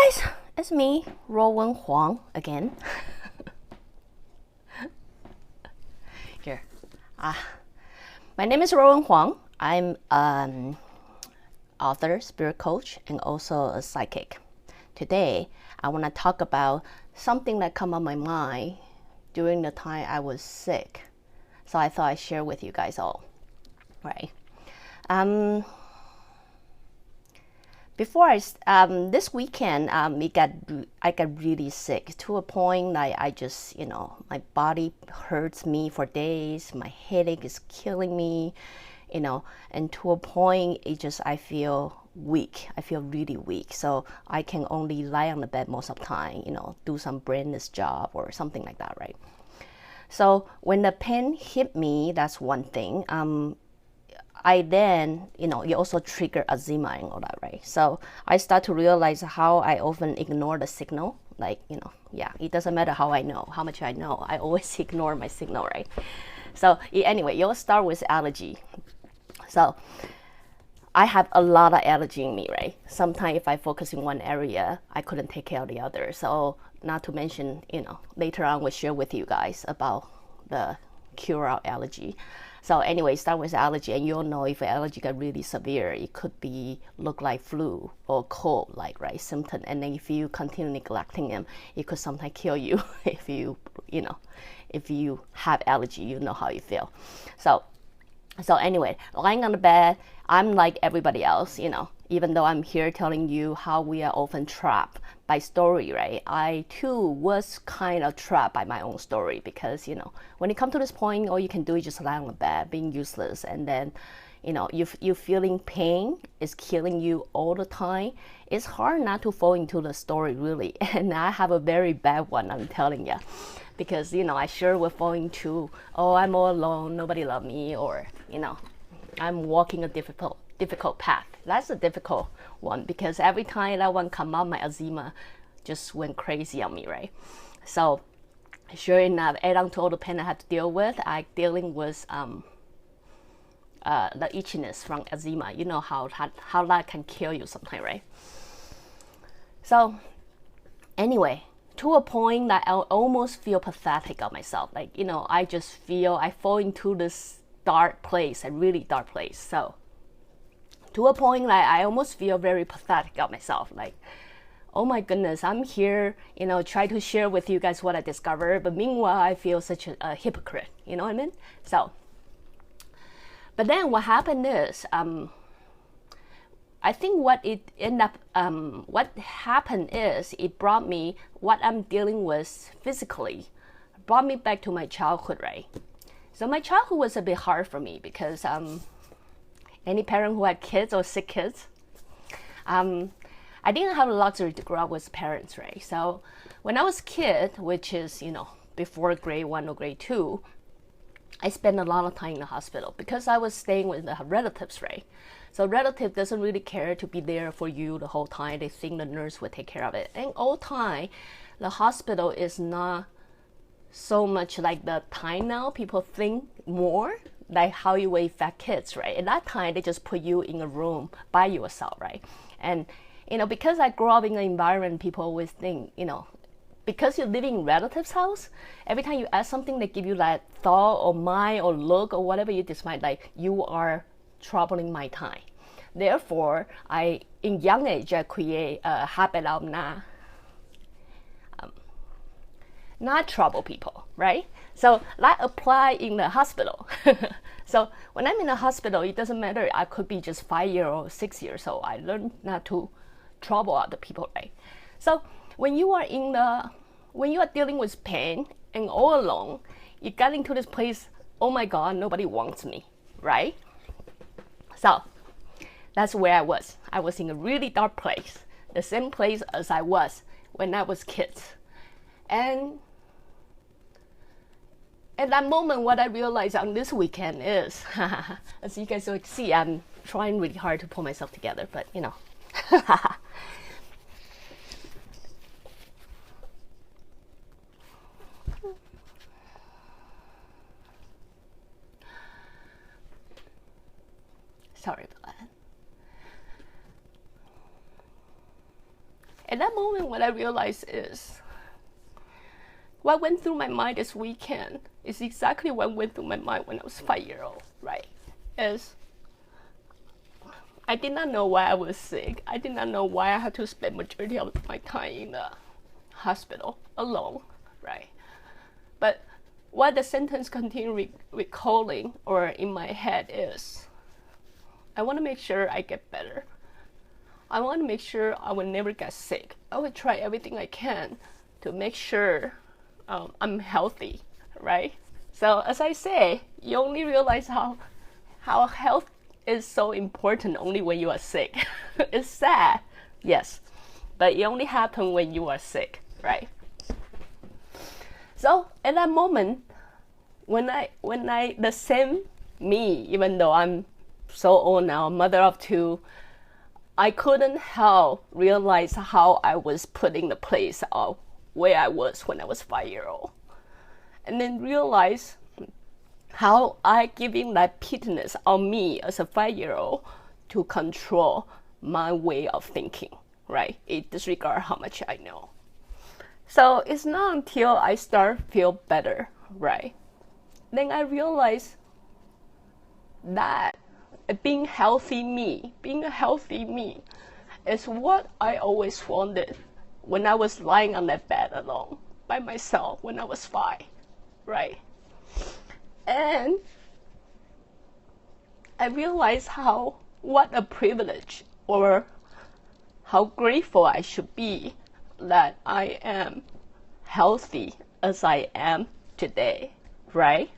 guys, it's me, Ruowen Huang again. Here. My name is Ruowen Huang. I'm an author, spirit coach, and also a psychic. Today, I want to talk about something that came on my mind during the time I was sick. So I thought I'd share with you guys all. Right. Before this weekend, I got really sick to a point that I just, my body hurts me for days. My headache is killing me, and to a point, I feel weak. I feel really weak. So I can only lie on the bed most of the time, do some brainless job or something like that, right? So when the pain hit me, that's one thing. I then, it also triggered eczema and all that, right? So I start to realize how I often ignore the signal. Like, it doesn't matter how much I know. I always ignore my signal, right? So anyway, you'll start with allergy. So I have a lot of allergy in me, right? Sometimes if I focus in one area, I couldn't take care of the other. So not to mention, later on we'll share with you guys about the cure of allergy. So anyway, start with allergy, and you'll know if allergy got really severe, it could look like flu or cold, right, symptom. And then if you continue neglecting them, it could sometimes kill you. If you have allergy, you know how you feel. So anyway, lying on the bed, I'm like everybody else, even though I'm here telling you how we are often trapped by story, right? I too was kind of trapped by my own story because, when you come to this point, all you can do is just lie on the bed, being useless. And then, you feeling pain is killing you all the time. It's hard not to fall into the story, really. And I have a very bad one, I'm telling you. Because, I sure will fall into, I'm all alone, nobody love me, or, I'm walking a difficult path. That's a difficult one because every time that one come up, my eczema just went crazy on me, right? So sure enough, add on to all the pain I had to deal with, I dealing with the itchiness from eczema. You know how that can kill you sometimes, right? So anyway, to a point that I almost feel pathetic of myself. Like, I just feel I fall into this dark place, a really dark place. So to a point that I almost feel very pathetic of myself. Like, oh my goodness, I'm here, try to share with you guys what I discovered. But meanwhile, I feel such a hypocrite. You know what I mean? So, but then what happened is, I think what happened is it brought me what I'm dealing with physically, brought me back to my childhood, right? So my childhood was a bit hard for me because any parent who had kids or sick kids, I didn't have the luxury to grow up with parents, right? So when I was a kid, which is, before grade 1 or grade 2, I spent a lot of time in the hospital because I was staying with the relatives, right? So relative doesn't really care to be there for you the whole time. They think the nurse will take care of it. And all time, the hospital is not so much like the time now. People think more like how you will affect kids, right? At that time, they just put you in a room by yourself, right? And, because I grew up in an environment, people always think, because you're living in relatives' house, every time you ask something, they give you that thought or mind or look or whatever you decide, like you are troubling my time. Therefore, in young age, I create a habit of not trouble people, right? So that apply in the hospital. So when I'm in the hospital, it doesn't matter. I could be just 5 years or 6 years old. I learned not to trouble other people, right? So when you are dealing with pain and all alone, you get into this place, oh my God, nobody wants me, right? So that's where I was. I was in a really dark place, the same place as I was when I was kids. And at that moment, what I realized on this weekend is, as you guys will see, I'm trying really hard to pull myself together, but sorry about that. At that moment, what I realized is what went through my mind this weekend is exactly what went through my mind when I was 5 years old, right? Is I did not know why I was sick. I did not know why I had to spend majority of my time in the hospital alone, right? But what the sentence continued recalling or in my head is, I want to make sure I get better. I want to make sure I will never get sick. I will try everything I can to make sure I'm healthy, right? So as I say, you only realize how health is so important only when you are sick. It's sad, yes, but it only happens when you are sick, right? So at that moment, when I the same me, even though I'm so old now, mother of two, I couldn't help realize how I was put in the place of where I was when I was 5 years old. And then realize how I giving that pitiness on me as a 5-year-old to control my way of thinking, right? It disregards how much I know. So it's not until I start feel better, right? Then I realize that being a healthy me is what I always wanted when I was lying on that bed alone by myself when I was 5, right? And I realized what a privilege or how grateful I should be that I am healthy as I am today, right?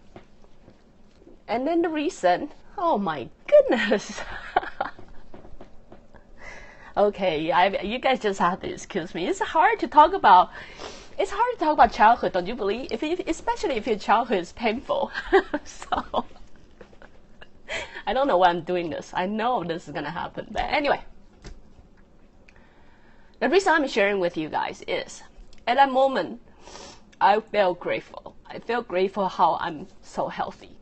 And then the reason, oh my goodness. Okay, you guys just have to excuse me. It's hard to talk about childhood, don't you believe? Especially if your childhood is painful. So, I don't know why I'm doing this. I know this is going to happen. But anyway, the reason I'm sharing with you guys is, at that moment, I felt grateful. I felt grateful how I'm so healthy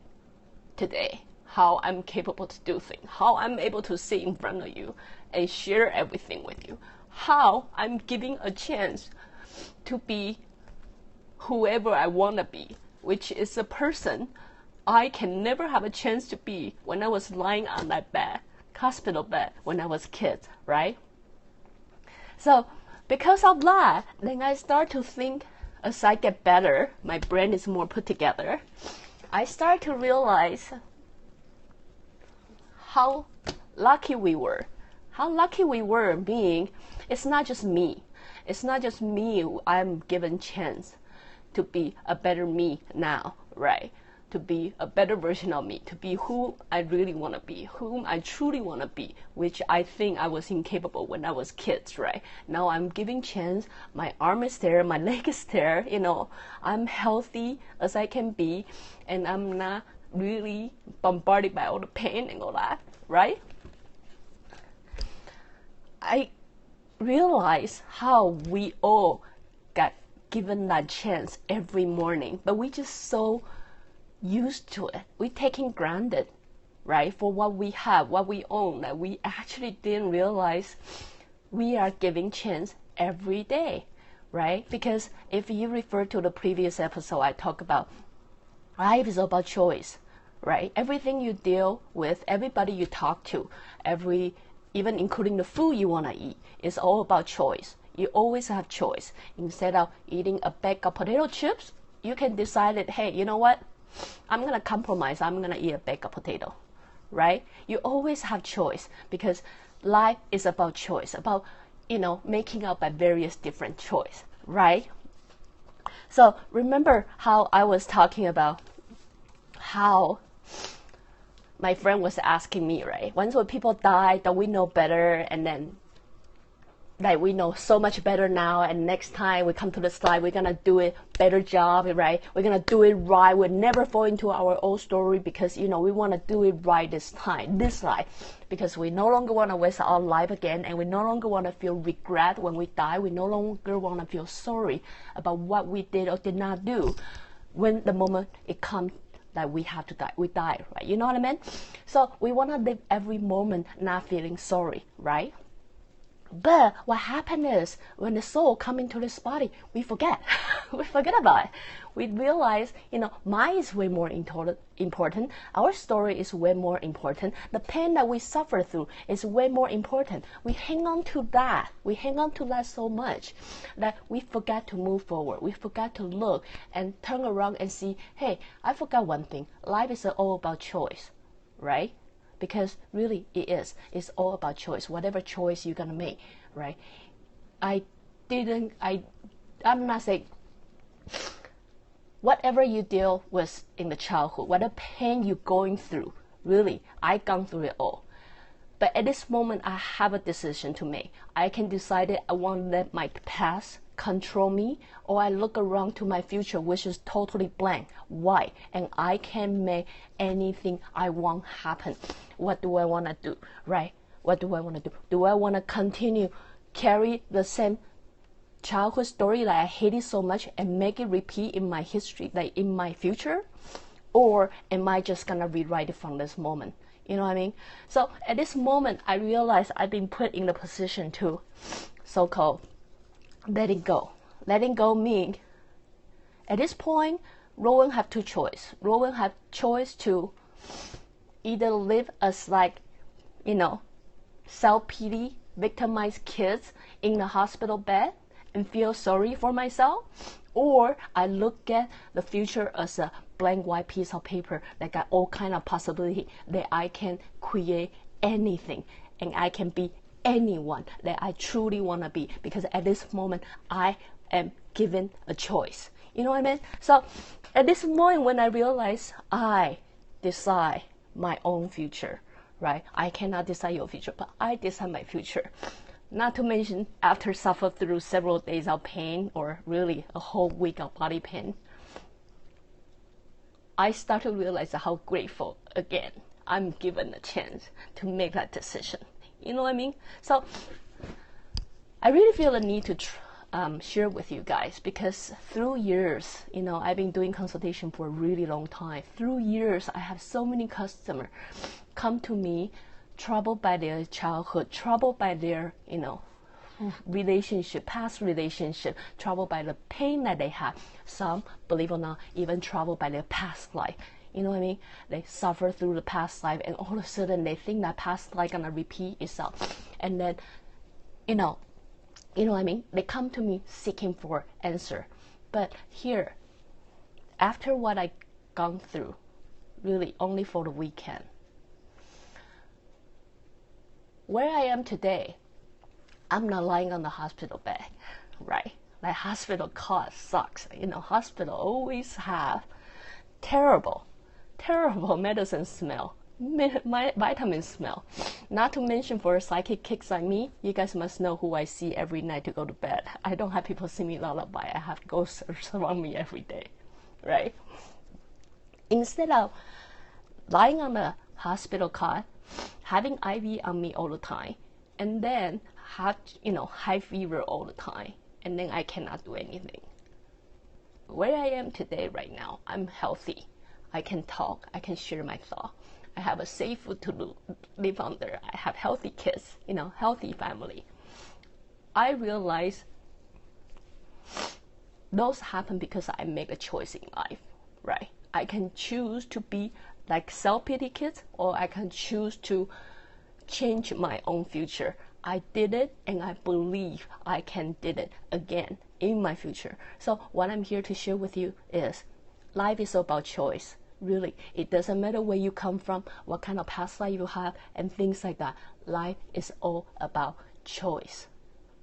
today, how I'm capable to do things, how I'm able to sit in front of you and share everything with you, how I'm giving a chance to be whoever I want to be, which is a person I can never have a chance to be when I was lying on that bed, hospital bed, when I was a kid, right? So because of that, then I start to think as I get better, my brain is more put together, I start to realize how lucky we were. How lucky we were being, it's not just me. It's not just me who I'm given chance to be a better me now, right? To be a better version of me, to be who I really want to be, whom I truly want to be, which I think I was incapable when I was kids, right? Now I'm giving chance, my arm is there, my leg is there, I'm healthy as I can be, and I'm not really bombarded by all the pain and all that, right? I realize how we all got given that chance every morning, but we just so used to it. We taking granted, right, for what we have, what we own, that we actually didn't realize we are giving chance every day, right? Because if you refer to the previous episode, I talk about life is about choice, right? Everything you deal with, everybody you talk to, even including the food you want to eat, is all about choice. You always have choice. Instead of eating a bag of potato chips, you can decide that, hey, you know what? I'm going to compromise. I'm going to eat a bag of potato, right? You always have choice because life is about choice, about, making up by various different choice, right? So remember how I was talking about how my friend was asking me, right? Once when people die, don't we know better? And then, like, we know so much better now. And next time we come to the slide, we're going to do it better job, right? We're going to do it right. We'll never fall into our old story because, we want to do it right this time, this life. Because we no longer want to waste our life again. And we no longer want to feel regret when we die. We no longer want to feel sorry about what we did or did not do when the moment it comes that we have to die. We die, right? You know what I mean? So we want to live every moment not feeling sorry, right? But what happened is when the soul come into this body, we forget. We forget about it. We realize, mine is way more important. Our story is way more important. The pain that we suffer through is way more important. We hang on to that. We hang on to that so much that we forget to move forward. We forget to look and turn around and see, hey, I forgot one thing. Life is all about choice, right? Because really it is. It's all about choice. Whatever choice you're going to make, right? I'm not saying whatever you deal with in the childhood, whatever pain you're going through, really, I've gone through it all. But at this moment, I have a decision to make. I can decide that I won't let my past control me, or I look around to my future, which is totally blank, white, and I can make anything I want happen. What do I want to do, right? What do I want to do? Do I want to continue carry the same childhood story that I hated so much and make it repeat in my history, like in my future? Or am I just going to rewrite it from this moment? You know what I mean? So at this moment, I realize I've been put in the position to so-called letting go. Letting go means, at this point, Ruowen have two choices. Ruowen have choice to either live as self-pity, victimized kids in the hospital bed and feel sorry for myself, or I look at the future as a blank white piece of paper that got all kind of possibility that I can create anything and I can be anyone that I truly want to be, because at this moment I am given a choice. You know what I mean? So at this moment when I realize I decide my own future, right? I cannot decide your future, but I decide my future. Not to mention after suffer through several days of pain, or really a whole week of body pain, I start to realize how grateful again I'm given a chance to make that decision. You know what I mean? So I really feel the need to share with you guys, because through years, I've been doing consultation for a really long time. Through years, I have so many customers come to me troubled by their childhood, troubled by their, relationship, past relationship, troubled by the pain that they have. Some, believe it or not, even troubled by their past life. You know what I mean? They suffer through the past life, and all of a sudden they think that past life gonna repeat itself. And then, you know what I mean? They come to me seeking for answer. But here, after what I gone through, really only for the weekend, where I am today, I'm not lying on the hospital bed, right? Like hospital cost sucks. Hospital always have terrible medicine smell, my vitamin smell. Not to mention for psychic kicks like me, you guys must know who I see every night to go to bed. I don't have people see me lullaby. I have ghosts surround me every day, right? Instead of lying on the hospital cot, having IV on me all the time, and then have high fever all the time, and then I cannot do anything. Where I am today right now, I'm healthy. I can talk, I can share my thought. I have a safe food to live under. I have healthy kids, healthy family. I realize those happen because I make a choice in life, right? I can choose to be like self-pity kids, or I can choose to change my own future. I did it, and I believe I can did it again in my future. So what I'm here to share with you is life is about choice. Really, it doesn't matter where you come from, what kind of past life you have, and things like that. Life is all about choice,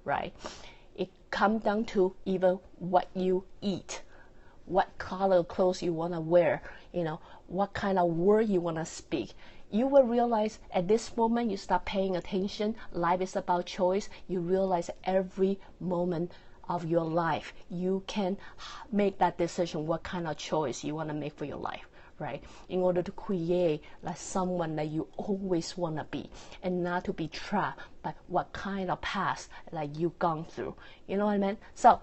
right? It comes down to even what you eat, what color clothes you want to wear, what kind of word you want to speak. You will realize at this moment you start paying attention. Life is about choice. You realize every moment of your life you can make that decision what kind of choice you want to make for your life, right? In order to create like someone that you always want to be, and not to be trapped by what kind of past like you've gone through. You know what I mean? So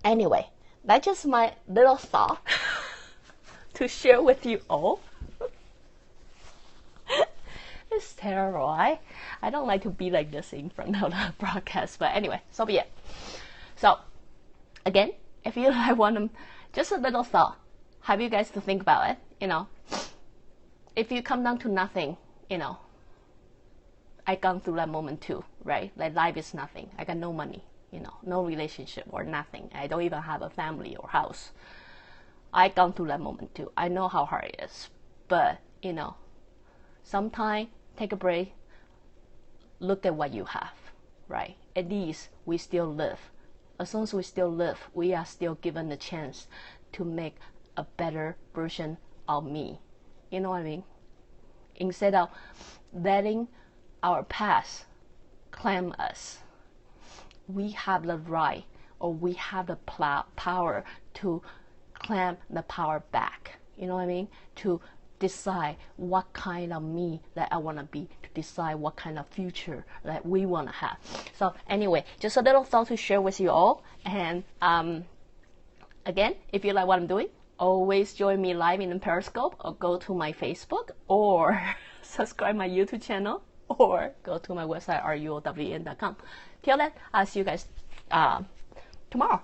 anyway, that's just my little thought to share with you all. It's terrible. I don't like to be like this in front of the broadcast, but anyway, so be it. So again, if you want to, just a little thought, have you guys to think about it, if you come down to nothing, I gone through that moment too, right? Like life is nothing. I got no money, no relationship or nothing. I don't even have a family or house. I gone through that moment too. I know how hard it is, but sometimes take a break, look at what you have, right? At least we still live. As long as we still live, we are still given the chance to make a better version of me. You know what I mean? Instead of letting our past claim us, we have the right, or we have the power to claim the power back. You know what I mean? To decide what kind of me that I want to be, to decide what kind of future that we want to have. So anyway, just a little thought to share with you all. And again, if you like what I'm doing, always join me live in Periscope, or go to my Facebook, or subscribe my YouTube channel, or go to my website, ruowen.com. Till then, I'll see you guys tomorrow.